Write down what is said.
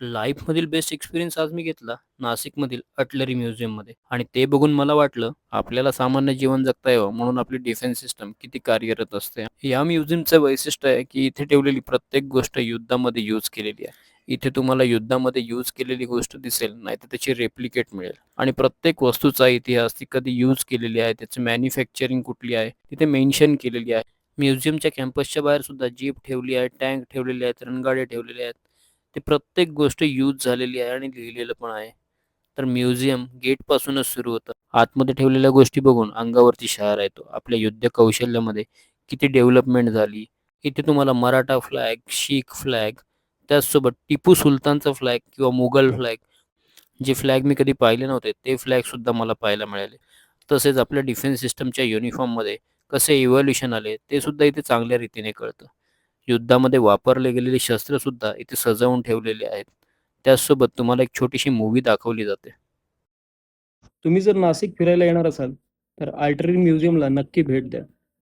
लाईफमधील best experience आज मी घेतला नाशिकमधील अटलरी म्युझियममध्ये आणि ते बघून मला वाटलं आपल्याला सामान्य जीवन जगता यावं म्हणून आपली डिफेन्स सिस्टम किती कार्यरत असते. या म्युझियमचं वैशिष्ट्य आहे की इथे ठेवलेली प्रत्येक गोष्ट युद्धामध्ये यूज केलेली आहे. इथे तुम्हाला युद्धामध्ये यूज केलेली गोष्ट दिसेल नाही तर त्याची रेप्लिकेट मिळेल आणि प्रत्येक वस्तूचा इतिहास ती कधी यूज केलेली आहे त्याची मॅन्युफॅक्चरिंग कुठली आहे तिथे मेन्शन केलेली आहे. म्युझियमच्या कॅम्पसच्या बाहेर सुद्धा जीप ठेवली आहे, टँक ठेवलेले आहेत, रणगाड्या ठेवलेल्या आहेत. ते प्रत्येक गोष्ट यूज झालेली आहे आणि लिहिलेलं पण आहे. तर म्युझियम गेटपासूनच सुरू होतं. आतमध्ये ठेवलेल्या गोष्टी बघून अंगावरती शहर येतो. आपल्या युद्ध कौशल्यामध्ये किती डेव्हलपमेंट झाली. इथे तुम्हाला मराठा फ्लॅग, शीख फ्लॅग, त्याचसोबत टिपू सुलतानचा फ्लॅग किंवा मुघल फ्लॅग, जे फ्लॅग मी कधी पाहिले नव्हते ते फ्लॅगसुद्धा मला पाहायला मिळाले. तसेच आपल्या डिफेन्स सिस्टमच्या युनिफॉर्ममध्ये कसे इव्हॉल्युशन आले ते सुद्धा इथे चांगल्या रीतीने कळतं. युद्धामध्ये वापरले गेलेले शस्त्रसुद्धा इथे सजवून ठेवलेले आहेत. त्याचसोबत तुम्हाला एक छोटीशी मूव्ही दाखवली जाते. तुम्ही जर नाशिक फिरायला येणार असाल तर आर्टरी म्युझियमला नक्की भेट द्या.